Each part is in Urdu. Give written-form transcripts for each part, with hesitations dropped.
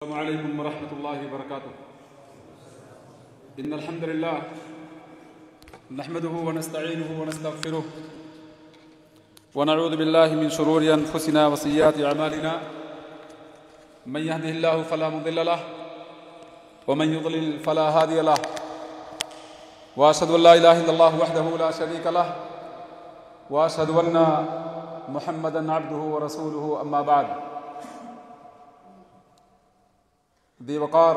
السلام علیکم ورحمۃ اللہ وبرکاتہ۔ ان الحمد للہ نحمده ونستعینه ونستغفره ونعوذ باللہ من شرور انفسنا وسیئات اعمالنا من يهده الله فلا مضل له ومن يضلل فلا هادي له واشهد ان لا اله الا الله وحده لا شريك له واشهد ان محمدا عبده ورسوله اما بعد۔ دی وقار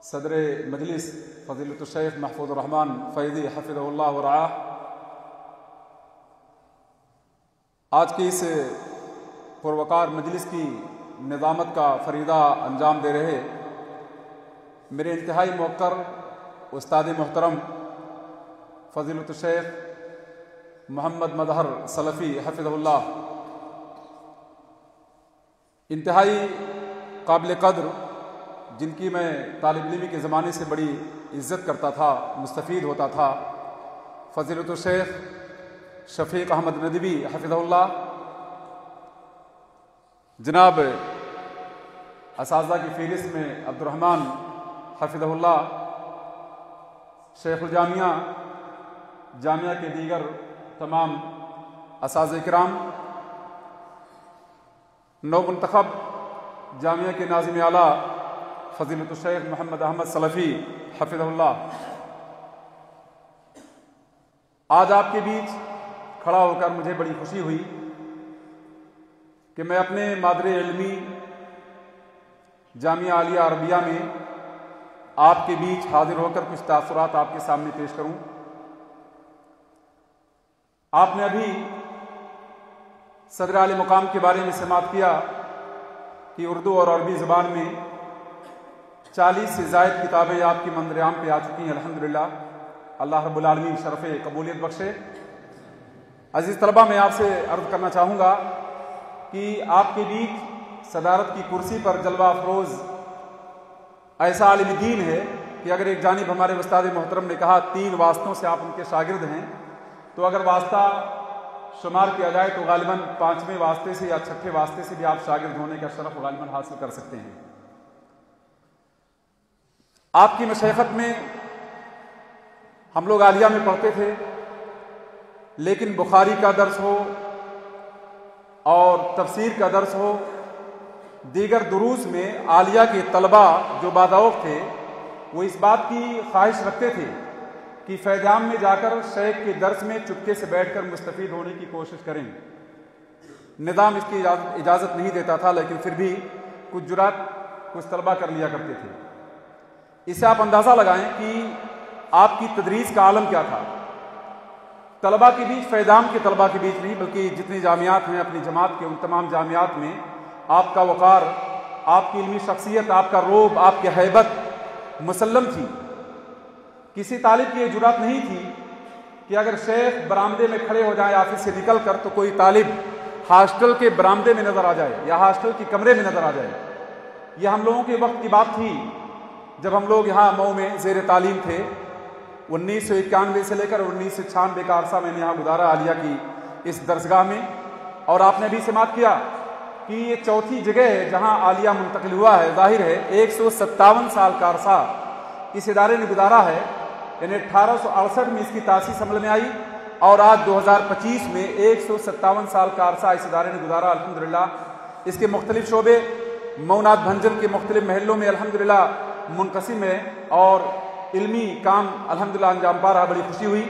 صدر مجلس فضیلۃ الشیخ محفوظ الرحمن فیضی حفظہ اللہ ورعاہ، آج کی اس پروقار مجلس کی نظامت کا فریضہ انجام دے رہے میرے انتہائی موقر استاد محترم فضیلۃ الشیخ محمد مظہر سلفی حفظہ اللہ، انتہائی قابل قدر، جن کی میں طالب علمی کے زمانے سے بڑی عزت کرتا تھا، مستفید ہوتا تھا، فضیلۃ الشیخ شفیق احمد ندوی حفظہ اللہ، جناب اساتذہ کی فہرست میں عبد الرحمن حفظہ اللہ، شیخ الجامعہ، جامعہ کے دیگر تمام اساتذہ کرام، نو منتخب جامعہ کے ناظم اعلیٰ فضیلۃ الشیخ محمد احمد سلفی حفظہ اللہ، آج آپ کے بیچ کھڑا ہو کر مجھے بڑی خوشی ہوئی کہ میں اپنے مادر علمی جامعہ عالیہ عربیہ میں آپ کے بیچ حاضر ہو کر کچھ تاثرات آپ کے سامنے پیش کروں۔ آپ نے ابھی صدر اعلی مقام کے بارے میں سماعت کیا کہ اردو اور عربی زبان میں 40 سے زائد کتابیں آپ کی منظر عام پہ آ چکی ہیں، الحمدللہ، اللہ رب العالمین شرف قبولیت بخشے۔ عزیز طلبہ، میں آپ سے عرض کرنا چاہوں گا کہ آپ کے بیچ صدارت کی کرسی پر جلوہ افروز ایسا عالم دین ہے کہ اگر ایک جانب ہمارے استاد محترم نے کہا 3 واسطوں سے آپ ان کے شاگرد ہیں، تو اگر واسطہ شمار کیا جائے تو غالباً 5ویں واسطے سے یا 6 واسطے سے بھی آپ شاگرد ہونے کا شرف غالباً حاصل کر سکتے ہیں۔ آپ کی مشیخت میں ہم لوگ عالیہ میں پڑھتے تھے، لیکن بخاری کا درس ہو اور تفسیر کا درس ہو، دیگر دروس میں عالیہ کے طلبہ جو باذوق تھے وہ اس بات کی خواہش رکھتے تھے کہ فیض عام میں جا کر شیخ کے درس میں چپکے سے بیٹھ کر مستفید ہونے کی کوشش کریں۔ نظام اس کی اجازت نہیں دیتا تھا، لیکن پھر بھی کچھ جرات کچھ طلبہ کر لیا کرتے تھے۔ اس سے آپ اندازہ لگائیں کہ آپ کی تدریس کا عالم کیا تھا۔ طلبہ کے بیچ، فیض عام کے طلبہ کے بیچ نہیں بلکہ جتنی جامعات ہیں اپنی جماعت کے، ان تمام جامعات میں آپ کا وقار، آپ کی علمی شخصیت، آپ کا روب، آپ کی ہیبت مسلم تھی۔ کسی طالب کی یہ جرات نہیں تھی کہ اگر شیخ برآمدے میں کھڑے ہو جائیں آفس سے نکل کر، تو کوئی طالب ہاسٹل کے برآمدے میں نظر آ جائے یا ہاسٹل کے کمرے میں نظر آ جائے۔ یہ ہم لوگوں کے وقت کی بات تھی جب ہم لوگ یہاں مئو میں زیر تعلیم تھے۔ 1991 سے لے کر 1996 کا عرصہ میں نے یہاں گزارا عالیہ کی اس درسگاہ میں، اور آپ نے ابھی سماعت کیا کہ یہ 4تھی جگہ ہے جہاں عالیہ منتقل ہوا ہے۔ ظاہر ہے 157 سال کا عرصہ اس ادارے نے گزارا ہے، یعنی 1868 میں اس کی تاسیس عمل میں آئی، اور آج 2025 میں 157 سال کا عرصہ اس ادارے نے گزارا، الحمدللہ۔ اس کے مختلف شعبے مئو بھنجن کے مختلف محلوں میں الحمدللہ منقسم ہے، اور علمی کام الحمدللہ انجام پا رہا۔ بڑی خوشی ہوئی۔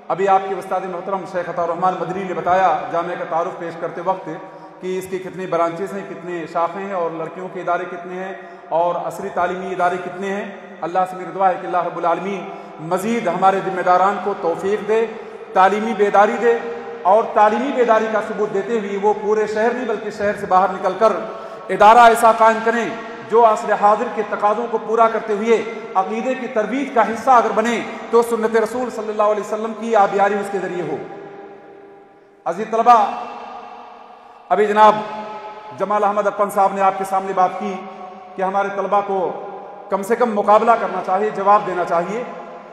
ابھی آپ کے استاد محترم شیخ عطا الرحمن مدنی نے بتایا جامعہ کا تعارف پیش کرتے وقت کہ اس کی کتنی برانچز ہیں، کتنے شاخیں ہیں، اور لڑکیوں کے ادارے کتنے ہیں، اور عصری تعلیمی ادارے کتنے ہیں۔ اللہ سے میری دعا ہے کہ اللہ رب العالمین مزید ہمارے ذمہ داران کو توفیق دے، تعلیمی بیداری دے، اور تعلیمی بیداری کا ثبوت دیتے ہوئے وہ پورے شہر نہیں بلکہ شہر سے باہر نکل کر ادارہ ایسا قائم کریں جو عصر حاضر کے تقاضوں کو پورا کرتے ہوئے عقیدے کی ترویج کا حصہ اگر بنے تو سنت رسول صلی اللہ علیہ وسلم کی آبیاری اس کے ذریعے ہو۔ عزیز طلبہ، ابھی جناب جمال احمد اپن صاحب نے آپ کے سامنے بات کی کہ ہمارے طلبہ کو کم سے کم مقابلہ کرنا چاہیے، جواب دینا چاہیے۔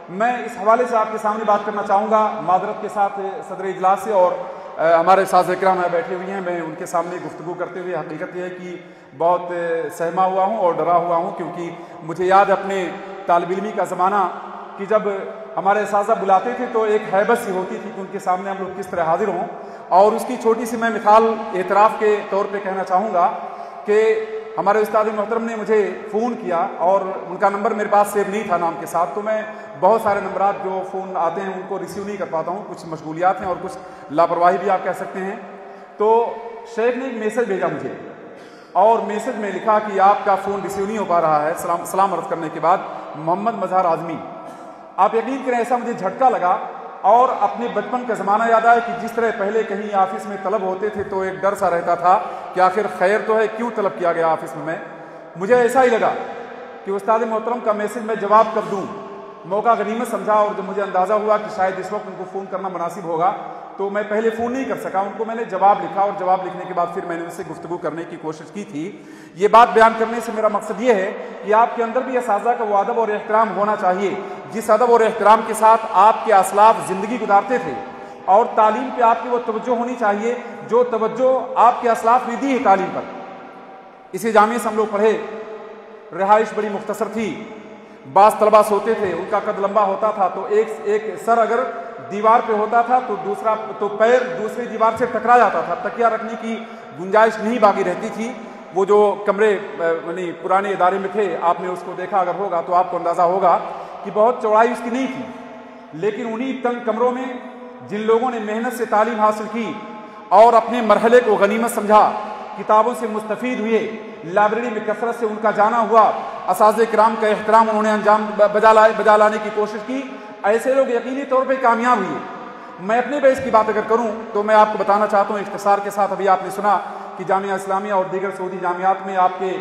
میں اس حوالے سے آپ کے سامنے بات کرنا چاہوں گا معذرت کے ساتھ صدر اجلاس سے، اور ہمارے اساتذہ کرام بیٹھے ہوئے ہیں، میں ان کے سامنے گفتگو کرتے ہوئے حقیقت یہ ہے کہ بہت سہما ہوا ہوں اور ڈرا ہوا ہوں، کیونکہ مجھے یاد ہے اپنے طالب علمی کا زمانہ کہ جب ہمارے اساتذہ بلاتے تھے تو ایک ہیبت سی ہوتی تھی کہ ان کے سامنے ہم لوگ کس طرح حاضر ہوں. اور اس کی چھوٹی سی میں مثال اعتراف کے طور پہ کہنا چاہوں گا کہ ہمارے استاد محترم نے مجھے فون کیا اور ان کا نمبر میرے پاس سیو نہیں تھا نام کے ساتھ، تو میں بہت سارے نمبرات جو فون آتے ہیں ان کو ریسیو نہیں کر پاتا ہوں، کچھ مشغولیات ہیں اور کچھ لاپرواہی بھی آپ کہہ سکتے ہیں. تو شیخ نے ایک میسج بھیجا مجھے اور میسج میں لکھا کہ آپ کا فون ریسیو نہیں ہو پا رہا ہے. سلام عرض کرنے کے بعد محمد مظہر اعظمی. آپ یقین کریں ایسا مجھے جھٹکا لگا اور اپنے بچپن کا زمانہ یاد آیا کہ جس طرح پہلے کہیں آفس میں طلب ہوتے تھے تو ایک ڈر سا رہتا تھا کہ آخر خیر تو ہے، کیوں طلب کیا گیا آفس میں. مجھے ایسا ہی لگا کہ استاد محترم کا میسج میں جواب کر دوں، موقع غنیمت سمجھا. اور جب مجھے اندازہ ہوا کہ شاید اس وقت ان کو فون کرنا مناسب ہوگا تو میں پہلے فون نہیں کر سکا، ان کو میں نے جواب لکھا اور جواب لکھنے کے بعد پھر میں نے ان سے گفتگو کرنے کی کوشش کی تھی. یہ بات بیان کرنے سے میرا مقصد یہ ہے کہ آپ کے اندر بھی اساتذہ کا وہ ادب اور احترام ہونا چاہیے جس ادب اور احترام کے ساتھ آپ کے اسلاف زندگی گزارتے تھے، اور تعلیم پہ آپ کی وہ توجہ ہونی چاہیے جو توجہ آپ کے اسلاف نے دی ہے تعلیم پر. اسی جامعے سے ہم لوگ پڑھے، رہائش بڑی مختصر تھی، بعض طلبہ سوتے تھے، ان کا قد لمبا ہوتا تھا تو ایک سر اگر دیوار پہ ہوتا تھا تو پیر دوسری دیوار سے ٹکرا جاتا تھا، تکیہ رکھنے کی گنجائش نہیں باقی رہتی تھی. وہ جو کمرے یعنی پرانے ادارے میں تھے، آپ نے اس کو دیکھا اگر ہوگا تو آپ کو اندازہ ہوگا کہ بہت چوڑائی اس کی نہیں تھی، لیکن انہی تنگ کمروں میں جن لوگوں نے محنت سے تعلیم حاصل کی اور اپنے مرحلے کو غنیمت سمجھا، کتابوں سے مستفید ہوئے، لائبریری میں کثرت سے ان کا جانا ہوا، اساتذہ کرام کا احترام انہوں نے انجام بجا لانے کی کوشش کی، ایسے لوگ یقینی طور پہ کامیاب ہوئے. میں اپنے بیس کی بات اگر کروں تو میں آپ کو بتانا چاہتا ہوں اختصار کے ساتھ. ابھی آپ نے سنا کہ جامعہ اسلامیہ اور دیگر سعودی جامعات میں آپ کے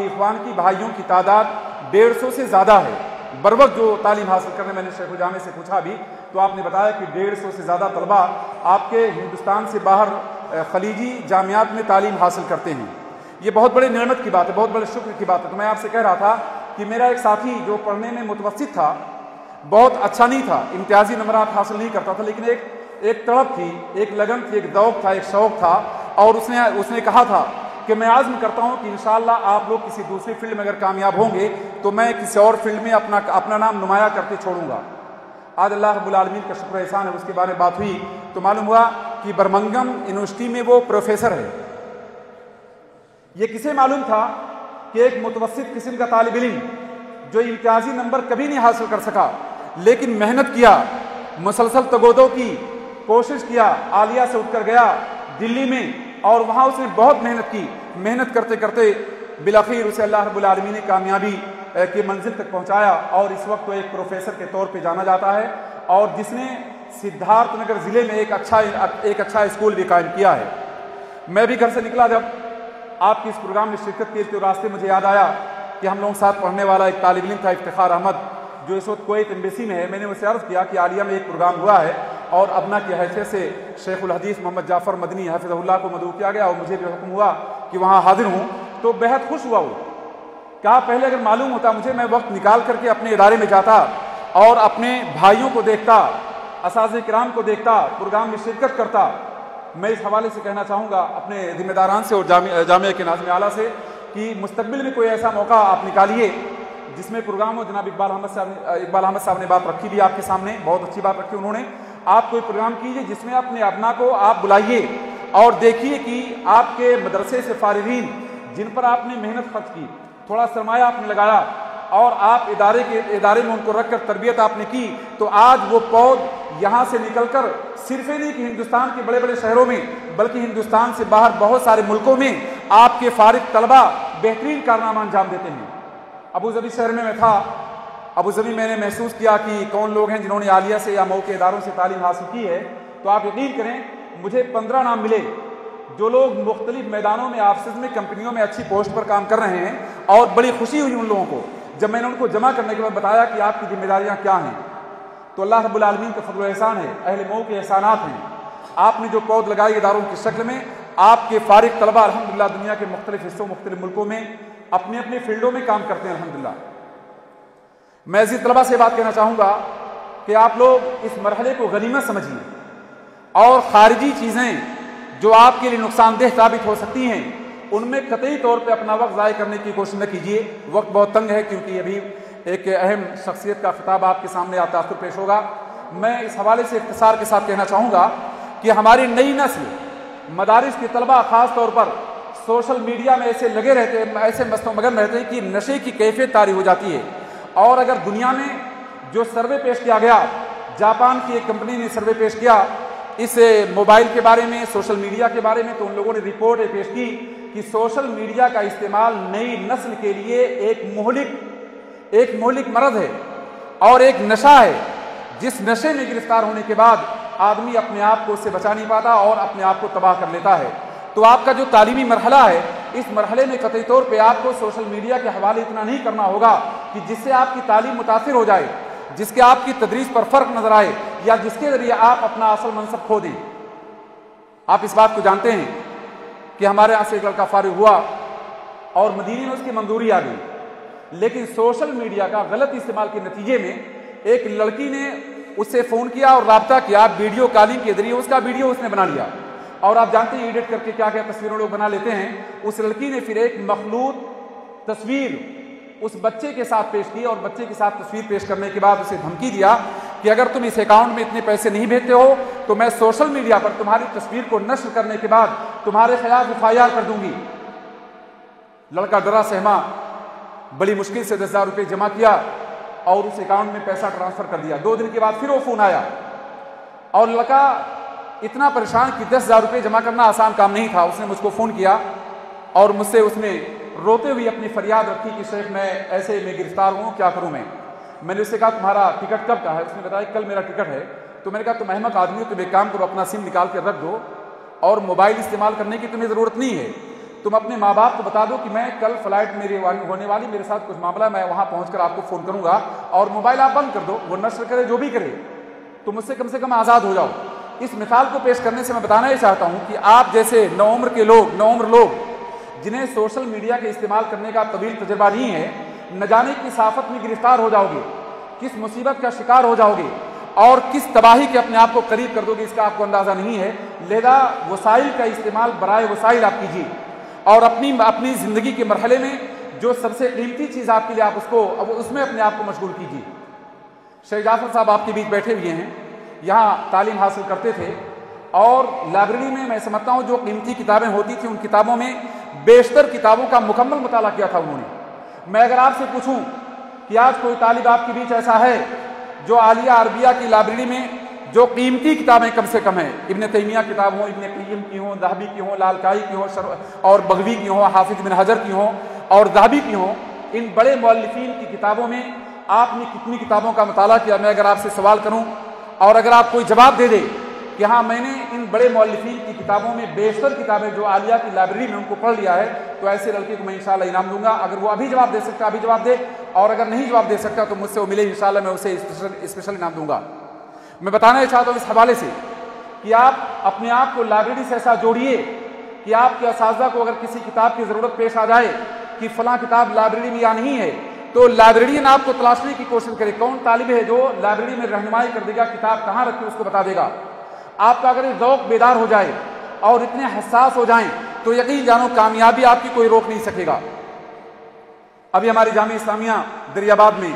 اخوان کی بھائیوں کی تعداد 150 سے زیادہ ہے. بروقت جو تعلیم حاصل کرنے میں نے شیخ الجامع سے پوچھا بھی تو آپ نے بتایا کہ 150 سے زیادہ طلباء آپ کے ہندوستان سے باہر خلیجی جامعات میں تعلیم حاصل کرتے ہیں. یہ بہت بڑے نعمت کی بات ہے، بہت بڑے شکر کی بات ہے. تو میں آپ سے کہہ رہا تھا کہ میرا ایک ساتھی جو پڑھنے میں متوسط تھا، بہت اچھا نہیں تھا، امتیازی نمبرات حاصل نہیں کرتا تھا، لیکن ایک تڑپ تھی، ایک لگن تھی، ایک ذوق تھا، ایک شوق تھا. اور اس نے کہا تھا کہ میں عزم کرتا ہوں کہ انشاءاللہ آپ لوگ کسی دوسری فیلڈ میں اگر کامیاب ہوں گے تو میں کسی اور فیلڈ میں اپنا نام نمایاں کرتے چھوڑوں گا. آج اللہ رب العالمین کا شکر احسان ہے، اس کے بارے میں بات ہوئی تو معلوم ہوا کہ برمنگم یونیورسٹی میں وہ پروفیسر ہے. یہ کسے معلوم تھا کہ ایک متوسط قسم کا طالب علم جو امتیازی نمبر کبھی نہیں حاصل کر سکا لیکن محنت کیا، مسلسل تگودو کی، کوشش کیا، عالیہ سے اٹھ کر گیا دلی میں اور وہاں اس نے بہت محنت کی. محنت کرتے کرتے بالآخر اسے اللہ رب العالمین نے کامیابی کی منزل تک پہنچایا اور اس وقت وہ ایک پروفیسر کے طور پہ جانا جاتا ہے اور جس نے سدھارتھ نگر ضلع میں ایک اچھا اسکول بھی قائم کیا ہے. میں بھی گھر سے نکلا جب آپ کی اس پروگرام میں شرکت کی تو راستے مجھے یاد آیا کہ ہم لوگوں کے ساتھ پڑھنے والا ایک طالب علم تھا افتخار احمد جو اس وقت کویت ایمبیسی میں ہے. میں نے اسے عرض کیا کہ عالیہ میں ایک پروگرام ہوا ہے اور ابنا کی حیثیت سے شیخ الحدیث محمد جعفر مدنی حفظہ اللہ کو مدعو کیا گیا اور مجھے بھی حکم ہوا کہ وہاں حاضر ہوں. تو بہت خوش ہوا. وہ کہا پہلے اگر معلوم ہوتا مجھے میں وقت نکال کر کے اپنے ادارے میں جاتا اور اپنے بھائیوں کو دیکھتا، اساتذہ کرام کو دیکھتا، پروگرام میں شرکت کرتا. میں اس حوالے سے کہنا چاہوں گا اپنے ذمہ داران سے اور جامعہ کے ناظم اعلیٰ سے کہ مستقبل میں کوئی ایسا موقع آپ نکالیے جس میں پروگرام ہو. جناب اقبال احمد صاحب نے بات رکھی بھی آپ کے سامنے، بہت اچھی بات رکھی انہوں نے. آپ کوئی پروگرام کیجئے جس میں اپنے ابنا کو آپ بلائیے اور دیکھیے کہ آپ کے مدرسے سے فارغین جن پر آپ نے محنت خرچ کی، تھوڑا سرمایہ آپ نے لگایا اور آپ ادارے میں ان کو رکھ کر تربیت آپ نے کی تو آج وہ پود یہاں سے نکل کر صرف نہیں کہ ہندوستان کے بڑے بڑے شہروں میں بلکہ ہندوستان سے باہر بہت سارے ملکوں میں آپ کے فارغ طلبہ بہترین کارنامہ انجام دیتے ہیں. ابو ظبی شہر میں تھا، ابو ظبی میں نے محسوس کیا کہ کون لوگ ہیں جنہوں نے عالیہ سے یا مئو کے اداروں سے تعلیم حاصل کی ہے. تو آپ یقین کریں مجھے 15 نام ملے جو لوگ مختلف میدانوں میں آفسز میں کمپنیوں میں اچھی پوسٹ پر کام کر رہے ہیں اور بڑی خوشی ہوئی ان لوگوں کو جب میں نے ان کو جمع کرنے کے بعد بتایا کہ آپ کی ذمہ داریاں کیا ہیں. تو اللہ رب العالمین کا فضل و احسان ہے، اہل مئو کے احسانات ہیں. آپ نے جو پود لگائی اداروں کی شکل میں آپ کے فارغ طلبہ الحمدللہ دنیا کے مختلف حصوں مختلف ملکوں میں اپنے اپنے فیلڈوں میں کام کرتے ہیں الحمدللہ. میں عزیز طلبہ سے بات کہنا چاہوں گا کہ آپ لوگ اس مرحلے کو غنیمت سمجھیے اور خارجی چیزیں جو آپ کے لیے نقصان دہ ثابت ہو سکتی ہیں ان میں قطعی طور پہ اپنا وقت ضائع کرنے کی کوشش نہ کیجیے. وقت بہت تنگ ہے کیونکہ ابھی ایک اہم شخصیت کا خطاب آپ کے سامنے تاثر پیش ہوگا. میں اس حوالے سے اختصار کے ساتھ کہنا چاہوں گا کہ ہماری نئی نسل مدارس کے طلباء خاص طور پر سوشل میڈیا میں ایسے لگے رہتے ہیں، ایسے مست و مگن رہتے ہیں کہ نشے کی کیفیت طاری ہو جاتی ہے. اور اگر دنیا میں جو سروے پیش کیا گیا، جاپان کی ایک کمپنی نے سروے پیش کیا اس موبائل کے بارے میں، سوشل میڈیا کے بارے میں، تو ان لوگوں نے رپورٹ پیش کی کہ سوشل میڈیا کا استعمال نئی نسل کے لیے ایک مہلک مرض ہے اور ایک نشہ ہے، جس نشے میں گرفتار ہونے کے بعد آدمی اپنے آپ کو اس سے بچا نہیں پاتا اور اپنے آپ کو تباہ کر لیتا ہے. تو آپ کا جو تعلیمی مرحلہ ہے، اس مرحلے میں قطعی طور پہ آپ کو سوشل میڈیا کے حوالے اتنا نہیں کرنا ہوگا کہ جس سے آپ کی تعلیم متاثر ہو جائے، جس کے آپ کی تدریس پر فرق نظر آئے، یا جس کے ذریعے آپ اپنا اصل منصب کھو دیں. آپ اس بات کو جانتے ہیں کہ ہمارے یہاں سے ایک لڑکا فارغ ہوا اور مدینے میں اس کی منظوری آ گئی، لیکن سوشل میڈیا کا غلط استعمال کے نتیجے میں ایک لڑکی نے اس سے فون کیا اور رابطہ کیا، ویڈیو کالنگ کے ذریعے اس کا ویڈیو اس نے بنا لیا. اور آپ جانتے ہیں ایڈٹ کر کے کیا کیا تصویروں لوگ بنا لیتے ہیں. اس لڑکی نے پھر ایک مخلوط تصویر اس بچے کے ساتھ پیش کی، اور بچے کے ساتھ تصویر پیش کرنے کے بعد اسے دھمکی دیا کہ اگر تم اس اکاؤنٹ میں اتنے پیسے نہیں بھیجتے ہو تو میں سوشل میڈیا پر تمہاری تصویر کو نشر کرنے کے بعد تمہارے خلاف FIR کر دوں گی. لڑکا ڈرا سہما بڑی مشکل سے 10,000 روپے جمع کیا اور اس اکاؤنٹ میں پیسہ ٹرانسفر کر دیا. 2 دن کے بعد پھر وہ فون آیا اور لڑکا اتنا پریشان کہ 10,000 روپے جمع کرنا آسان کام نہیں تھا. اس نے مجھ کو فون کیا اور مجھ سے اس نے روتے ہوئے اپنی فریاد رکھی کہ شیخ میں گرفتار ہوں، کیا کروں میں نے اس سے کہا تمہارا ٹکٹ کب کا ہے؟ اس نے بتایا کل میرا ٹکٹ ہے. تو میں نے کہا تم احمق آدمی ہو، تم ایک کام کرو، اپنا سم نکال کے رکھ دو اور موبائل استعمال کرنے کی تمہیں ضرورت نہیں ہے. تم اپنے ماں باپ کو بتا دو کہ میں کل فلائٹ میری ہونے والی، میرے ساتھ کچھ معاملہ، میں وہاں پہنچ کر آپ کو فون کروں گا، اور موبائل آپ بند کر دو، وہ نشر کرے جو بھی کرے، تم اس سے کم آزاد ہو جاؤ. اس مثال کو پیش کرنے سے میں بتانا یہ چاہتا ہوں کہ آپ جیسے نوعمر لوگ جنہیں سوشل میڈیا کے استعمال کرنے کا طویل تجربہ نہیں ہے، نہ جانے کس آفت میں گرفتار ہو جاؤ گے، کس مصیبت کا شکار ہو جاؤ گے اور کس تباہی کے اپنے آپ کو قریب کر دو گے، اس کا آپ کو اندازہ نہیں ہے. لہذا وسائل کا استعمال برائے وسائل آپ کیجیے اور اپنی زندگی کے مرحلے میں جو سب سے قیمتی چیز آپ کے لیے آپ اس میں اپنے آپ کو مشغول کیجیے. شیخ جعفر صاحب آپ کے بیچ بیٹھے ہوئے ہیں، یہاں تعلیم حاصل کرتے تھے اور لائبریری میں سمجھتا ہوں جو قیمتی کتابیں ہوتی تھیں ان کتابوں میں بیشتر کتابوں کا مکمل مطالعہ کیا تھا انہوں نے. میں اگر آپ سے پوچھوں کہ آج کوئی طالب آپ کے بیچ ایسا ہے جو عالیہ عربیہ کی لائبریری میں جو قیمتی کتابیں کم سے کم ہیں، ابن تیمیہ کتاب ہوں، ابن قیم کی ہوں، ذہبی کی ہوں، لالکائی کی ہوں اور بغوی کی ہوں، حافظ بن حجر کی ہوں اور ذہبی کی ہوں، ان بڑے مؤلفین کی کتابوں میں آپ نے کتنی کتابوں کا مطالعہ کیا؟ میں اگر آپ سے سوال کروں اور اگر آپ کوئی جواب دے دے کہ ہاں میں نے ان بڑے مؤلفین کی کتابوں میں بیشتر کتابیں جو عالیہ کی لائبریری میں ان کو پڑھ لیا ہے، تو ایسے لڑکے کو میں انشاءاللہ انعام دوں گا. اگر وہ ابھی جواب دے سکتا ابھی جواب دے، اور اگر نہیں جواب دے سکتا تو مجھ سے وہ ملے، انشاءاللہ میں اسے اسپیشل انعام دوں گا. میں بتانا چاہتا ہوں اس حوالے سے کہ آپ اپنے آپ کو لائبریری سے ایسا جوڑیے کہ آپ کے اساتذہ کو اگر کسی کتاب کی ضرورت پیش آ جائے کہ فلاں کتاب لائبریری میں یا نہیں ہے، تو لائبریرین آپ کو تلاشنے کی کوشش کرے. کون طالب ہے جو لائبریری میں رہنمائی کر دے گا، کتاب کہاں رکھی اس کو بتا دے گا. آپ کا اگر یہ ذوق بیدار ہو جائے اور اتنے حساس ہو جائیں تو یقین جانو کامیابی آپ کی کوئی روک نہیں سکے گا. ابھی ہماری جامعہ اسلامیہ دریا آباد میں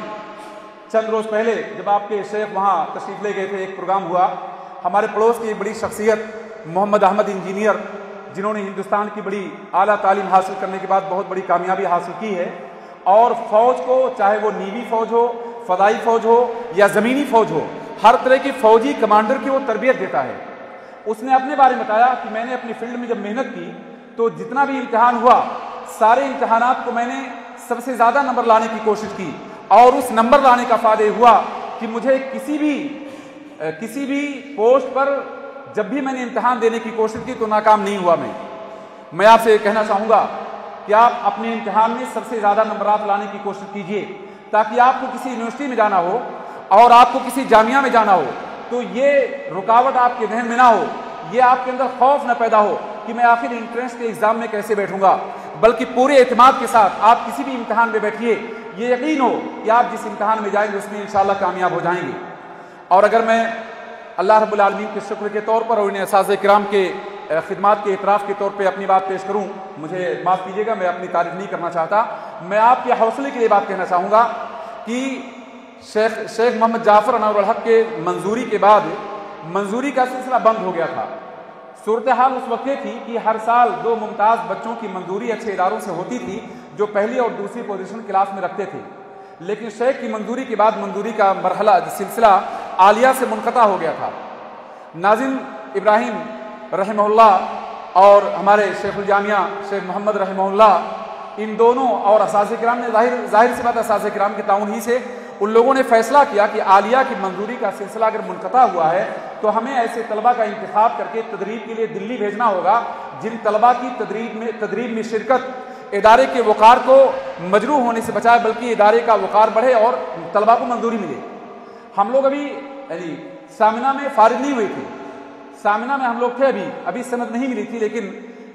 چند روز پہلے جب آپ کے شیخ وہاں تشریف لے گئے تھے، ایک پروگرام ہوا. ہمارے پڑوس کی ایک بڑی شخصیت محمد احمد انجینئر، جنہوں نے ہندوستان کی بڑی اعلیٰ تعلیم حاصل کرنے کے بعد بہت بڑی کامیابی حاصل کی ہے، اور فوج کو، چاہے وہ نیوی فوج ہو، فضائی فوج ہو یا زمینی فوج ہو، ہر طرح کی فوجی کمانڈر کی وہ تربیت دیتا ہے. اس نے اپنے بارے میں بتایا کہ میں نے اپنی فیلڈ میں جب محنت کی تو جتنا بھی امتحان ہوا، سارے امتحانات کو میں نے سب سے زیادہ نمبر لانے کی کوشش کی، اور اس نمبر لانے کا فائدہ ہوا کہ مجھے کسی بھی پوسٹ پر جب بھی میں نے امتحان دینے کی کوشش کی تو ناکام نہیں ہوا. میں آپ سے کہنا چاہوں گا کہ آپ اپنے امتحان میں سب سے زیادہ نمبرات لانے کی کوشش کیجیے، تاکہ آپ کو کسی یونیورسٹی میں جانا ہو اور آپ کو کسی جامعہ میں جانا ہو تو یہ رکاوٹ آپ کے ذہن میں نہ ہو، یہ آپ کے اندر خوف نہ پیدا ہو کہ میں آخر انٹرنس کے ایگزام میں کیسے بیٹھوں گا، بلکہ پورے اعتماد کے ساتھ آپ کسی بھی امتحان میں بیٹھیے، یہ یقین ہو کہ آپ جس امتحان میں جائیں گے اس میں انشاءاللہ کامیاب ہو جائیں گے. اور اگر میں اللہ رب العالمین کے شکر کے طور پر اور انہیں اساتذہ کرام کے خدمات کے اعتراف کے طور پہ اپنی بات پیش کروں، مجھے معاف کیجیے گا، میں اپنی تعریف نہیں کرنا چاہتا، میں آپ کے حوصلے کے لیے بات کہنا چاہوں گا کہ شیخ محمد جعفر انور الحق کے منظوری کے بعد منظوری کا سلسلہ بند ہو گیا تھا۔ صورتحال اس وقت یہ تھی کہ ہر سال 2 ممتاز بچوں کی منظوری اچھے اداروں سے ہوتی تھی جو پہلی اور دوسری پوزیشن کلاس میں رکھتے تھے، لیکن شیخ کی منظوری کے بعد منظوری کا مرحلہ سلسلہ عالیہ سے منقطع ہو گیا تھا۔ ناظم ابراہیم رحمہ اللہ اور ہمارے شیخ الجامعہ شیخ محمد رحمہ اللہ، ان دونوں اور اساتذہ کرام نے ظاہر سی بات اساتذہ کرام کے تعاون ہی سے ان لوگوں نے فیصلہ کیا کہ عالیہ کی منظوری کا سلسلہ اگر منقطع ہوا ہے تو ہمیں ایسے طلبہ کا انتخاب کر کے تدریب کے لیے دلی بھیجنا ہوگا جن طلبہ کی تدریب میں شرکت ادارے کے وقار کو مجروح ہونے سے بچائے بلکہ ادارے کا وقار بڑھے اور طلبہ کو منظوری ملے۔ ہم لوگ ابھی سامنہ میں فارغ نہیں ہوئے تھے، سامنہ میں ہم لوگ تھے، ابھی سند نہیں ملی تھی، لیکن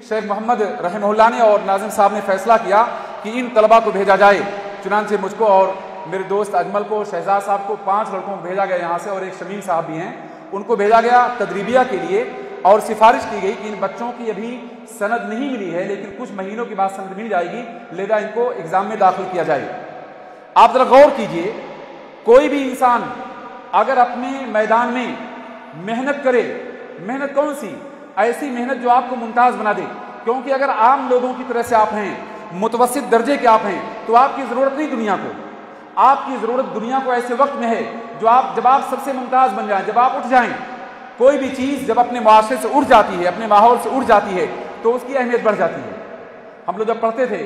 شیخ محمد رحمہ اللہ نے اور ناظم صاحب نے فیصلہ کیا کہ ان طلبہ کو بھیجا جائے۔ چنانچہ مجھ کو اور میرے دوست اجمل کو، شہزاد صاحب کو 5 لڑکوں کو بھیجا گیا یہاں سے، اور ایک شمیم صاحب بھی ہیں، ان کو بھیجا گیا تدریبیہ کے لیے، اور سفارش کی گئی کہ ان بچوں کی ابھی سند نہیں ملی ہے لیکن کچھ مہینوں کے بعد سند مل جائے گی، لہذا ان کو ایگزام میں داخل کیا جائے۔ آپ ذرا غور کیجئے، کوئی بھی انسان اگر اپنے میدان میں محنت کرے، محنت کون سی؟ ایسی محنت جو آپ کو ممتاز بنا دے، کیونکہ اگر عام لوگوں کی طرح سے آپ ہیں، متوسط درجے کے آپ ہیں، تو آپ کی ضرورت نہیں دنیا کو، آپ کی ضرورت دنیا کو ایسے وقت میں ہے جب آپ سب سے ممتاز بن جائیں، جب آپ اٹھ جائیں۔ کوئی بھی چیز جب اپنے معاشرے سے اٹھ جاتی ہے، اپنے ماحول سے اٹھ جاتی ہے تو اس کی اہمیت بڑھ جاتی ہے۔ ہم لوگ جب پڑھتے تھے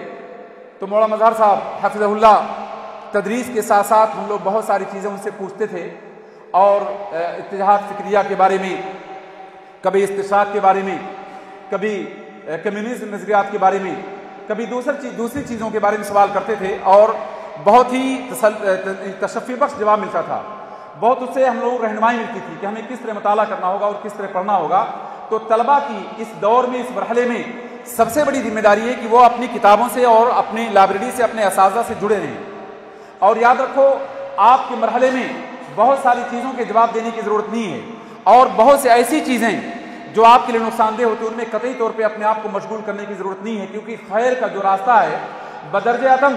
تو مولانا مظہر صاحب حفظہ اللہ تدریس کے ساتھ ساتھ ہم لوگ بہت ساری چیزیں ان سے پوچھتے تھے، اور اتحاد فکریہ کے بارے میں، کبھی استشراق کے بارے میں، کبھی کمیونزم نظریات کے بارے میں، کبھی دوسری چیزوں کے بارے میں سوال کرتے تھے، اور بہت ہی تشفی بخش جواب ملتا تھا۔ بہت اس سے ہم لوگوں کو رہنمائی ملتی تھی کہ ہمیں کس طرح مطالعہ کرنا ہوگا اور کس طرح پڑھنا ہوگا۔ تو طلبہ کی اس دور میں، اس مرحلے میں سب سے بڑی ذمہ داری ہے کہ وہ اپنی کتابوں سے اور اپنی لائبریری سے، اپنے اساتذہ سے جڑے رہیں، اور یاد رکھو آپ کے مرحلے میں بہت ساری چیزوں کے جواب دینے کی ضرورت نہیں ہے، اور بہت سے ایسی چیزیں جو آپ کے لیے نقصان دہ ہوتی ہیں ان میں قطعی طور پہ اپنے آپ کو مشغول کرنے کی ضرورت نہیں ہے، کیونکہ خیر کا جو راستہ ہے بدرجہ عدم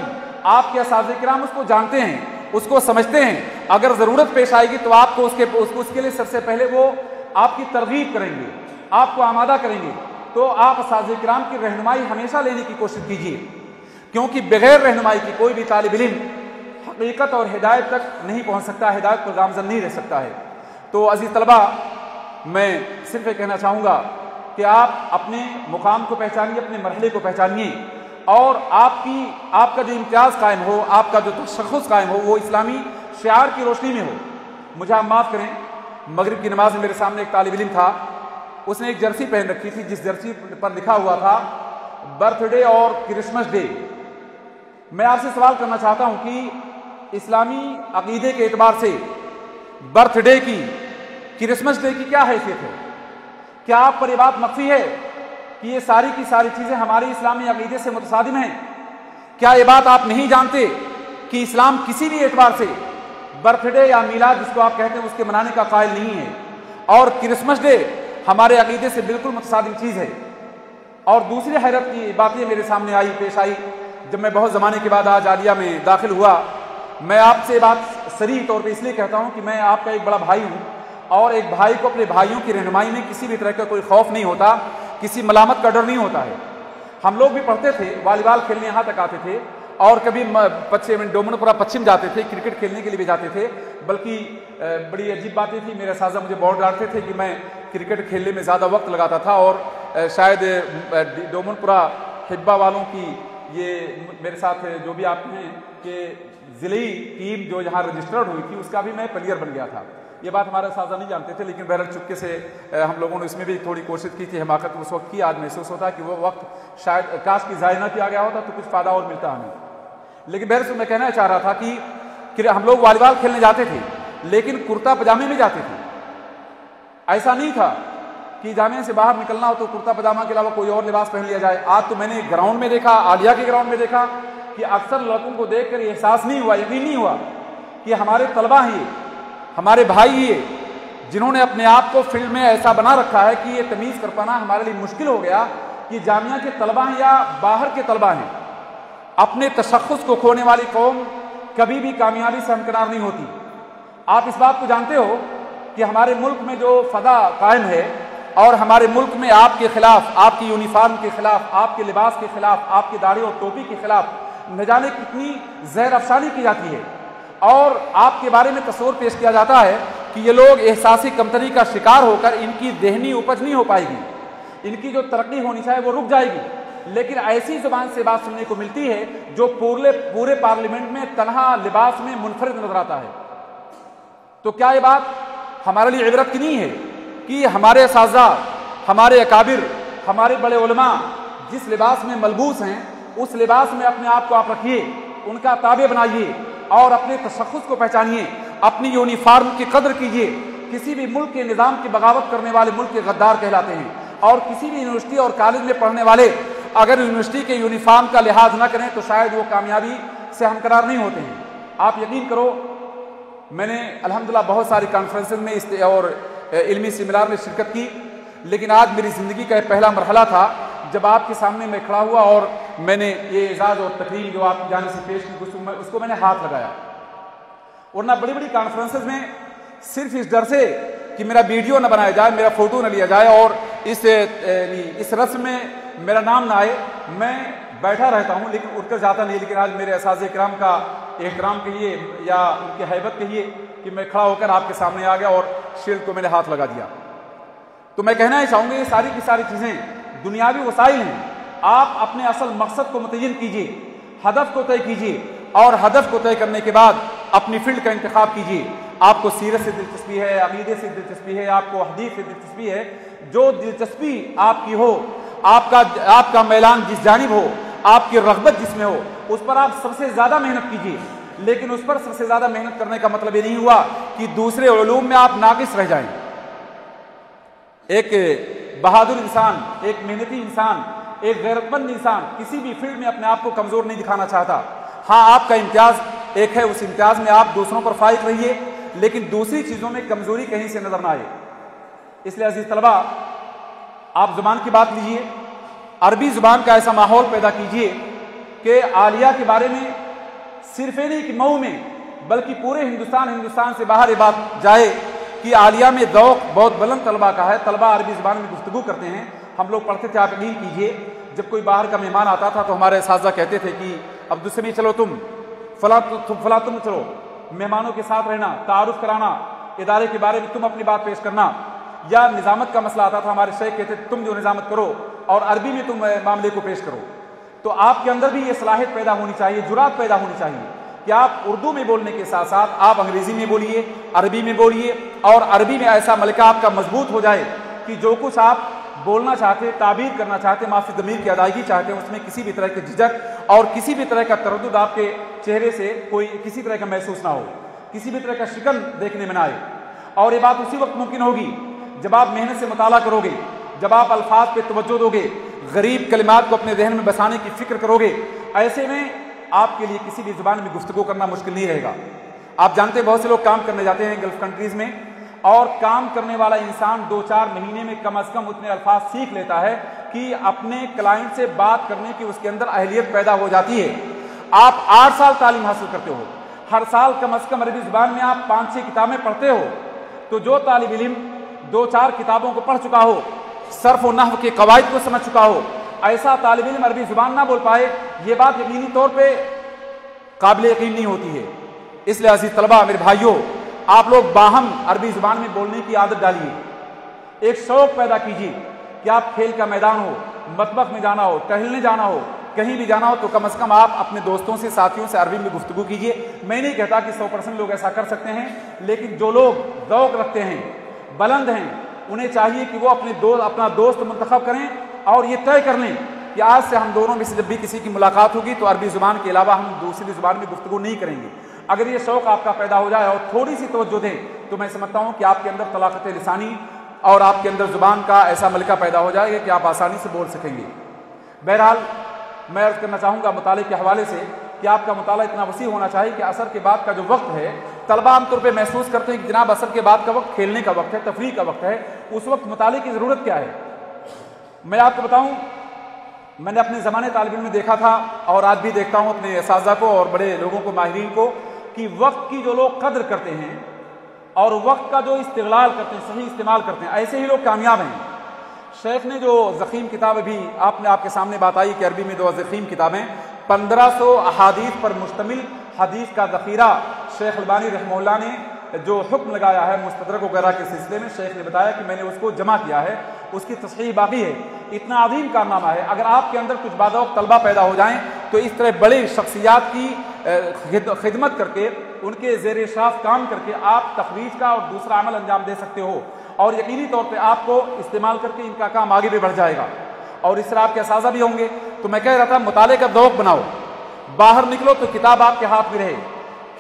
آپ کے اساتذہ کرام اس کو جانتے ہیں، اس کو سمجھتے ہیں۔ اگر ضرورت پیش آئے گی تو آپ کو اس کے لیے سب سے پہلے وہ آپ کی ترغیب کریں گے، آپ کو آمادہ کریں گے۔ تو آپ اساتذہ کرام کی رہنمائی ہمیشہ لینے کی کوشش کیجیے، کیونکہ بغیر رہنمائی کی کوئی بھی طالب علم حقیقت اور ہدایت تک نہیں پہنچ سکتا، ہدایت پر گامزن نہیں رہ سکتا ہے۔ تو عزیز طلبہ، میں صرف یہ کہنا چاہوں گا کہ آپ اپنے مقام کو پہچانیے، اپنے مرحلے کو پہچانیے، اور آپ کا جو امتیاز قائم ہو، آپ کا جو تشخص قائم ہو، وہ اسلامی شعار کی روشنی میں ہو۔ مجھے آپ معاف کریں، مغرب کی نماز میں میرے سامنے ایک طالب علم تھا، اس نے ایک جرسی پہن رکھی تھی جس جرسی پر لکھا ہوا تھا برتھ ڈے اور کرسمس ڈے۔ میں آپ سے سوال کرنا چاہتا ہوں کہ اسلامی عقیدے کے اعتبار سے برتھ ڈے کی، کرسمس ڈے کی کیا حیثیت ہے؟ کیا آپ پر یہ بات مخفی ہے کہ یہ ساری کی ساری چیزیں ہمارے اسلامی عقیدے سے متصادم ہیں؟ کیا یہ بات آپ نہیں جانتے کہ اسلام کسی بھی اعتبار سے برتھ ڈے یا میلاد جس کو آپ کہتے ہیں اس کے منانے کا قائل نہیں ہے، اور کرسمس ڈے ہمارے عقیدے سے بالکل متصادم چیز ہے؟ اور دوسری حیرت کی بات یہ میرے سامنے پیش آئی جب میں بہت زمانے کے بعد آج عالیہ میں داخل ہوا۔ میں آپ سے بات صریح طور پہ اس لیے کہتا ہوں کہ میں آپ کا ایک بڑا بھائی ہوں، اور ایک بھائی کو اپنے بھائیوں کی رہنمائی میں کسی بھی طرح کا کوئی خوف نہیں ہوتا، کسی ملامت کا ڈر نہیں ہوتا ہے۔ ہم لوگ بھی پڑھتے تھے، والی بال کھیلنے یہاں تک آتے تھے، اور کبھی ڈومن پورہ پچھم جاتے تھے، کرکٹ کھیلنے کے لیے بھی جاتے تھے۔ بلکہ بڑی عجیب باتیں تھی، میرے اساتذہ مجھے بہت ڈانٹتے تھے کہ میں کرکٹ کھیلنے میں زیادہ وقت لگاتا تھا، اور شاید ڈومن پورہ ہبا والوں کی یہ میرے ساتھ جو بھی آپ ہیں کہ ضلعی ٹیم جو یہاں رجسٹرڈ ہوئی تھی اس کا بھی میں پلیئر بن گیا تھا۔ یہ بات ہمارے اساتذہ نہیں جانتے تھے، لیکن بہرحال چپکے سے ہم لوگوں نے اس میں بھی تھوڑی کوشش کی تھی، حماقت اس وقت کی۔ آج محسوس ہوتا ہے کہ وہ وقت شاید کاش کی ضائع نہ کیا گیا ہوتا تو کچھ فائدہ اور ملتا ہمیں۔ لیکن بہرحال میں کہنا چاہ رہا تھا کہ ہم لوگ والی بال کھیلنے جاتے تھے لیکن کرتا پجامے میں جاتے تھے۔ ایسا نہیں تھا کہ جامعہ سے باہر نکلنا ہو تو کرتا پجامہ کے علاوہ کوئی اور لباس پہن لیا جائے۔ آج تو میں نے گراؤنڈ میں دیکھا، عالیہ کے گراؤنڈ میں دیکھا کہ اکثر لڑکوں کو دیکھ کر یہ احساس نہیں ہوا، یقین نہیں ہوا کہ ہمارے طلبہ ہی، ہمارے بھائی ہی جنہوں نے اپنے آپ کو فیلڈ میں ایسا بنا رکھا ہے کہ یہ تمیز کر پانا ہمارے لیے مشکل ہو گیا کہ جامعہ کے طلبہ ہیں یا باہر کے طلبہ ہیں، اپنے تشخص کو کھونے والی قوم کبھی بھی کامیابی سے ہمکنار نہیں ہوتی۔ آپ اس بات کو جانتے ہو کہ ہمارے ملک میں جو فضا قائم ہے اور ہمارے ملک میں آپ کے خلاف، آپ کی یونیفارم کے خلاف، آپ کے لباس کے خلاف، آپ کی داڑھی اور ٹوپی کے خلاف نہ جانے کتنی زہر افشانی کی جاتی ہے، اور آپ کے بارے میں تصور پیش کیا جاتا ہے کہ یہ لوگ احساسی کمتری کا شکار ہو کر ان کی ذہنی اپج نہیں ہو پائے گی، ان کی جو ترقی ہونی چاہیے وہ رک جائے گی۔ لیکن ایسی زبان سے بات سننے کو ملتی ہے جو پورے پارلیمنٹ میں تنہا لباس میں منفرد نظر آتا ہے۔ تو کیا یہ بات ہمارے لیے عبرت کی نہیں ہے کہ ہمارے اساتذہ، ہمارے اکابر، ہمارے بڑے علماء جس لباس میں ملبوس ہیں اس لباس میں اپنے آپ کو آپ رکھیے، ان کا تابع بنائیے اور اپنے تشخص کو پہچانیے، اپنی یونیفارم کی قدر کیجیے۔ کسی بھی ملک کے نظام کی بغاوت کرنے والے ملک کے غدار کہلاتے ہیں، اور کسی بھی یونیورسٹی اور کالج میں پڑھنے والے اگر یونیورسٹی کے یونیفارم کا لحاظ نہ کریں تو شاید وہ کامیابی سے ہمکنار نہیں ہوتے ہیں۔ آپ یقین کرو، میں نے الحمدللہ بہت ساری کانفرنسز میں اور علمی سیمینار میں شرکت کی، لیکن آج میری زندگی کا ایک پہلا مرحلہ تھا جب آپ کے سامنے میں کھڑا ہوا اور میں نے یہ اعزاز اور تکریم جو آپ کی جانب سے پیش کی اس کو میں نے ہاتھ لگایا۔ ورنہ بڑی بڑی کانفرنسز میں صرف اس ڈر سے کہ میرا ویڈیو نہ بنایا جائے، میرا فوٹو نہ لیا جائے اور اس رسم میں میرا نام نہ آئے، میں بیٹھا رہتا ہوں لیکن اٹھ کر جاتا نہیں۔ لیکن آج میرے اساتذہ کرام کا احترام کہیے یا ان کی ہیبت کہیے کہ میں کھڑا ہو کر آپ کے سامنے آ گیا اور شیلڈ کو میں نے ہاتھ لگا دیا۔ تو میں کہنا ہی چاہوں گا یہ ساری کی ساری چیزیں دنیاوی وسائل ہیں، آپ اپنے اصل مقصد کو متعین کیجیے، ہدف کو طے کیجیے، اور ہدف کو طے کرنے کے بعد اپنی فیلڈ کا انتخاب کیجیے۔ آپ کو سیرت سے دلچسپی ہے، عقیدے سے دلچسپی ہے، آپ کو حدیث سے دلچسپی ہے، جو دلچسپی آپ کی ہو، آپ کا میلان جس جانب ہو، آپ کی رغبت جس میں ہو، اس پر آپ سب سے زیادہ محنت کیجیے۔ لیکن اس پر سب سے زیادہ محنت کرنے کا مطلب یہ نہیں ہوا کہ دوسرے علوم میں آپ ناقص رہ جائیں۔ ایک بہادر انسان، ایک محنتی انسان، ایک غیرت مند انسان کسی بھی فیلڈ میں اپنے آپ کو کمزور نہیں دکھانا چاہتا۔ ہاں، آپ کا امتیاز ایک ہے، اس امتیاز میں آپ دوسروں پر فائق رہیے، لیکن دوسری چیزوں میں کمزوری کہیں سے نظر نہ آئے۔ اس لیے عزیز طلبہ، آپ زبان کی بات لیجئے، عربی زبان کا ایسا ماحول پیدا کیجئے کہ عالیہ کے بارے میں صرف نہیں کہ مئو میں بلکہ پورے ہندوستان سے باہر یہ بات جائے کہ عالیہ میں ذوق بہت بلند طلبہ کا ہے، طلبہ عربی زبان میں گفتگو کرتے ہیں۔ ہم لوگ پڑھتے تھے، آپ یقین کیجئے، جب کوئی باہر کا مہمان آتا تھا تو ہمارے اساتذہ کہتے تھے کہ عبدالسمیع چلو تم فلاں تم چلو، مہمانوں کے ساتھ رہنا، تعارف کرانا، ادارے کے بارے میں تم اپنی بات پیش کرنا، یا نظامت کا مسئلہ آتا تھا، ہمارے شیخ کہتے تھے تم جو نظامت کرو اور عربی میں تم معاملے کو پیش کرو۔ تو آپ کے اندر بھی یہ صلاحیت پیدا ہونی چاہیے، جرات پیدا ہونی چاہیے کہ آپ اردو میں بولنے کے ساتھ ساتھ آپ انگریزی میں بولیے، عربی میں بولیے، اور عربی میں ایسا ملکہ آپ کا مضبوط ہو جائے کہ جو کچھ آپ بولنا چاہتے، تعبیر کرنا چاہتے، معافی ضمیر کی ادائیگی چاہتے ہیں، اس میں کسی بھی طرح کی جھجک اور کسی بھی طرح کا تردد آپ کے چہرے سے کوئی کسی طرح کا محسوس نہ ہو، کسی بھی طرح کا شکن دیکھنے میں نہ آئے۔ اور یہ بات اسی وقت ممکن ہوگی جب آپ محنت سے مطالعہ کرو گے، جب آپ الفاظ پہ توجہ دو گے، غریب کلمات کو اپنے ذہن میں بسانے کی فکر کرو گے۔ ایسے میں آپ کے لیے کسی بھی زبان میں گفتگو کرنا مشکل نہیں رہے گا۔ آپ جانتے ہیں بہت سے لوگ کام کرنے جاتے ہیں گلف کنٹریز میں، اور کام کرنے والا انسان 2-4 مہینے میں کم از کم اتنے الفاظ سیکھ لیتا ہے کہ اپنے کلائنٹ سے بات کرنے کی اس کے اندر اہلیت پیدا ہو جاتی ہے۔ آپ 8 سال تعلیم حاصل کرتے ہو، ہر سال کم از کم عربی زبان میں آپ 5-6 کتابیں پڑھتے ہو، تو جو طالب علم 2-4 کتابوں کو پڑھ چکا ہو، صرف و نحو کے قواعد کو سمجھ چکا ہو، ایسا طالب علم عربی زبان نہ بول پائے، یہ بات یقینی طور پہ قابل یقین نہیں ہوتی ہے۔ اس لیے عزیز طلبہ، میرے بھائیوں، آپ لوگ باہم عربی زبان میں بولنے کی عادت ڈالیے، ایک شوق پیدا کیجیے کہ آپ کھیل کا میدان ہو، مطبخ میں جانا ہو، ٹہلنے جانا ہو، کہیں بھی جانا ہو تو کم از کم آپ اپنے دوستوں سے، ساتھیوں سے عربی میں گفتگو کیجیے۔ میں نہیں کہتا کہ 100% لوگ ایسا کر سکتے ہیں، لیکن جو لوگ ذوق رکھتے ہیں، بلند ہیں، انہیں چاہیے کہ وہ اپنا دوست منتخب کریں اور یہ طے کر لیں کہ آج سے ہم دونوں میں سے جب بھی کسی کی ملاقات ہوگی تو عربی زبان کے علاوہ ہم دوسری زبان میں گفتگو نہیں کریں گے۔ اگر یہ شوق آپ کا پیدا ہو جائے اور تھوڑی سی توجہ دیں تو میں سمجھتا ہوں کہ آپ کے اندر طلاقت لسانی اور آپ کے اندر زبان کا ایسا ملکہ پیدا ہو جائے گا کہ آپ آسانی سے بول سکیں گے۔ بہرحال میں عرض کرنا چاہوں گا مطالعے کے حوالے سے کہ آپ کا مطالعہ اتنا وسیع ہونا چاہیے کہ عصر کے بعد کا جو وقت ہے طلبہ عام طور پہ محسوس کرتے ہیں کہ جناب عصر کے بعد کا وقت کھیلنے کا وقت ہے، تفریح کا وقت ہے، اس وقت مطالعے کی ضرورت کیا ہے؟ میں آپ کو بتاؤں، میں نے اپنے زمانے طالب علم میں دیکھا تھا اور آج بھی دیکھتا ہوں اپنے اساتذہ کو اور بڑے لوگوں کو، ماہرین کو، کہ وقت کی جو لوگ قدر کرتے ہیں اور وقت کا جو استغلال کرتے ہیں، صحیح استعمال کرتے ہیں، ایسے ہی لوگ کامیاب ہیں۔ شیخ نے جو ضخیم کتاب ابھی آپ کے سامنے بات آئی کہ عربی میں 2 ضخیم کتابیں، 1500 احادیث پر مشتمل حدیث کا ذخیرہ شیخ البانی رحمہ اللہ نے جو حکم لگایا ہے مستدرک وغیرہ کے سلسلے میں، شیخ نے بتایا کہ میں نے اس کو جمع کیا ہے، اس کی تصحیح باقی ہے۔ اتنا عظیم کارنامہ ہے، اگر آپ کے اندر کچھ بعد وقت طلبہ پیدا ہو جائیں تو اس طرح بڑی شخصیات کی خدمت کر کے، ان کے زیر اشراف کام کر کے آپ تخریج کا اور دوسرا عمل انجام دے سکتے ہو، اور یقینی طور پہ آپ کو استعمال کر کے ان کا کام آگے بھی بڑھ جائے گا، اور اس طرح آپ کے اساتذہ بھی ہوں گے۔ تو میں کہہ رہا تھا مطالعے کا ذوق بناؤ، باہر نکلو تو کتاب آپ کے ہاتھ میں رہے۔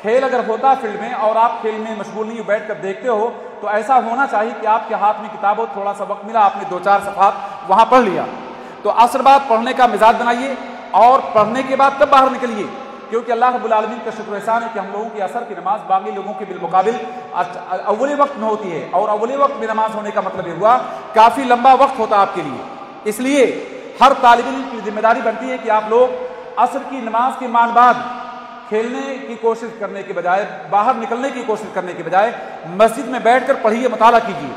کھیل اگر ہوتا فیلڈ میں اور آپ کھیل میں مشغول نہیں بیٹھ کر دیکھتے ہو تو ایسا ہونا چاہیے کہ آپ کے ہاتھ میں کتاب ہو، تھوڑا سا وقت ملا آپ نے 2-4 صفحات وہاں پڑھ لیا۔ تو عصر بعد پڑھنے کا مزاج بنائیے، اور پڑھنے کے بعد تب باہر نکلیے، کیونکہ اللہ رب العالمین کا شکر احسان ہے کہ ہم لوگوں کی عصر کی نماز باقی لوگوں کے بالمقابل اول وقت میں ہوتی ہے، اور اول وقت میں نماز ہونے کا مطلب یہ ہوا کافی لمبا وقت ہوتا آپ کے لیے۔ اس لیے ہر طالب علم کی ذمہ داری بنتی ہے کہ آپ لوگ عصر کی نماز کے مان بعد کھیلنے کی کوشش کرنے کے بجائے، باہر نکلنے کی کوشش کرنے کے بجائے مسجد میں بیٹھ کر پڑھیے، مطالعہ کیجیے،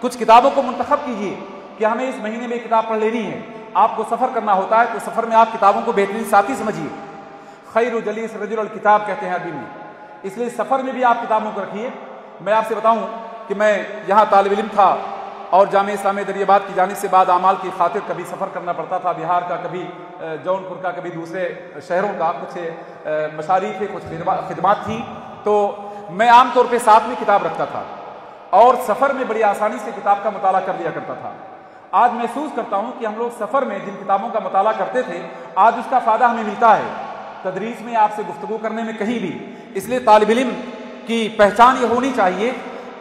کچھ کتابوں کو منتخب کیجیے کہ ہمیں اس مہینے میں کتاب پڑھ لینی ہے۔ آپ کو سفر کرنا ہوتا ہے تو سفر میں آپ کتابوں کو بہترین ساتھی سمجھیے، خیر جلیس رجل الکتاب کہتے ہیں عربی میں، اس لیے سفر میں بھی آپ کتابوں کو رکھیے۔ میں آپ سے بتاؤں کہ میں یہاں طالب علم تھا اور جامعہ اسلامیہ دریا آباد کی جانب سے بعد اعمال کی خاطر کبھی سفر کرنا پڑتا تھا، بہار کا، کبھی جون پور کا، کبھی دوسرے شہروں کا، کچھ مشاری تھے، کچھ خدمات تھیں، تو میں عام طور پہ ساتھ میں کتاب رکھتا تھا اور سفر میں بڑی آسانی سے کتاب کا مطالعہ کر لیا کرتا تھا۔ آج محسوس کرتا ہوں کہ ہم لوگ سفر میں جن کتابوں کا مطالعہ کرتے تھے آج اس کا فائدہ ہمیں ملتا ہے تدریس میں، آپ سے گفتگو کرنے میں، کہیں بھی۔ اس لیے طالب علم کی پہچان یہ ہونی چاہیے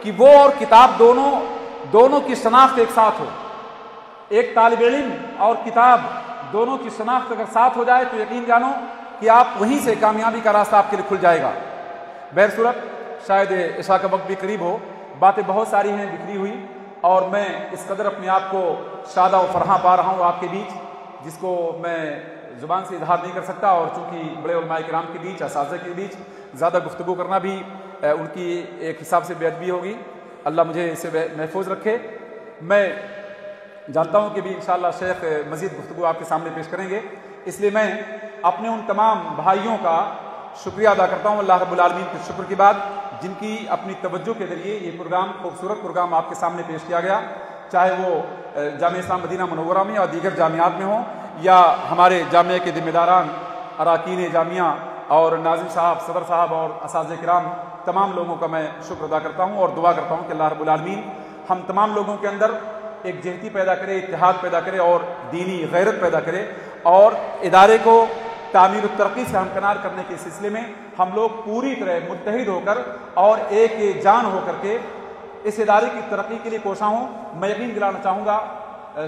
کہ وہ اور کتاب دونوں کی شناخت ایک ساتھ ہو۔ ایک طالب علم اور کتاب دونوں کی شناخت اگر ساتھ ہو جائے تو یقین جانو کہ آپ وہیں سے کامیابی کا راستہ آپ کے لیے کھل جائے گا۔ بہرصورت شاید عشاء کا وقت بھی قریب ہو، باتیں بہت ساری ہیں بکھری ہوئی، اور میں اس قدر اپنے آپ کو شادہ و فرحاں پا رہا ہوں آپ کے بیچ، جس کو میں زبان سے اظہار نہیں کر سکتا، اور چونکہ بڑے علماء کرام کے بیچ، اساتذہ کے بیچ زیادہ گفتگو کرنا بھی ان کی ایک حساب سے بے ادبی ہوگی۔ اللہ مجھے اسے محفوظ رکھے۔ میں جانتا ہوں کہ بھی انشاءاللہ شیخ مزید گفتگو آپ کے سامنے پیش کریں گے، اس لیے میں اپنے ان تمام بھائیوں کا شکریہ ادا کرتا ہوں اللہ رب العالمین کے شکر کی بات، جن کی اپنی توجہ کے ذریعے یہ پروگرام، خوبصورت پروگرام آپ کے سامنے پیش کیا گیا، چاہے وہ جامعہ اسلام مدینہ منورہ میں اور دیگر جامعات میں ہوں، یا ہمارے جامعہ کے ذمہ داران، اراکین جامعہ اور ناظم صاحب، صدر صاحب اور اساتذہ کرام، تمام لوگوں کا میں شکر ادا کرتا ہوں اور دعا کرتا ہوں کہ اللہ رب العالمین ہم تمام لوگوں کے اندر ایک جہتی پیدا کرے، اتحاد پیدا کرے اور دینی غیرت پیدا کرے، اور ادارے کو تعمیر و ترقی سے ہمکنار کرنے کے سلسلے میں ہم لوگ پوری طرح متحد ہو کر اور ایک جان ہو کر کے اس ادارے کی ترقی کے لیے کوشاں ہوں۔ میں یقین دلانا چاہوں گا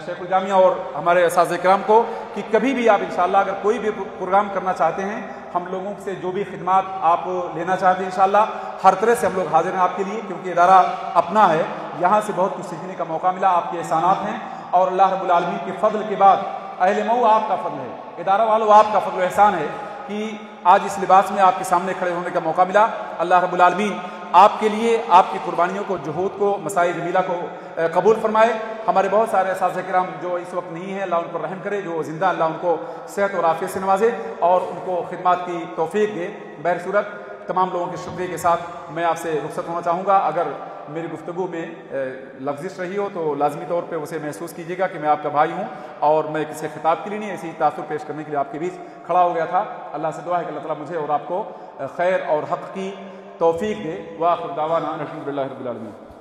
شیخ الجامعہ اور ہمارے اساتذہ کرام کو کہ کبھی بھی آپ انشاءاللہ اگر کوئی بھی پروگرام کرنا چاہتے ہیں، ہم لوگوں سے جو بھی خدمات آپ لینا چاہتے ہیں، انشاءاللہ ہر طرح سے ہم لوگ حاضر ہیں آپ کے لیے، کیونکہ ادارہ اپنا ہے، یہاں سے بہت کچھ سیکھنے کا موقع ملا، آپ کے احسانات ہیں، اور اللہ رب العالمین کے فضل کے بعد اہل مئو آپ کا فضل ہے، ادارہ والوں آپ کا فضل و احسان ہے کہ آج اس لباس میں آپ کے سامنے کھڑے ہونے کا موقع ملا۔ اللہ رب العالمین آپ کے لیے آپ کی قربانیوں کو، جہود کو، مساعی جمیلہ کو قبول فرمائے۔ ہمارے بہت سارے اساتذہ کرام جو اس وقت نہیں ہیں، اللہ ان پر رحم کرے، جو زندہ اللہ ان کو صحت اور عافیت سے نوازے اور ان کو خدمات کی توفیق دے۔ بہرصورت تمام لوگوں کے شکریہ کے ساتھ میں آپ سے رخصت ہونا چاہوں گا۔ اگر میری گفتگو میں لفظش رہی ہو تو لازمی طور پہ اسے محسوس کیجیے گا کہ میں آپ کا بھائی ہوں اور میں کسی خطاب کے لیے نہیں، ایسی تاثر پیش کرنے کے لیے آپ کے بیچ کھڑا ہو گیا تھا۔ اللہ سے دعا ہے کہ اللہ تعالیٰ مجھے اور آپ کو خیر اور حق کی توفیق دے۔ وآخر دعوانا الحمدللہ رب العالمین۔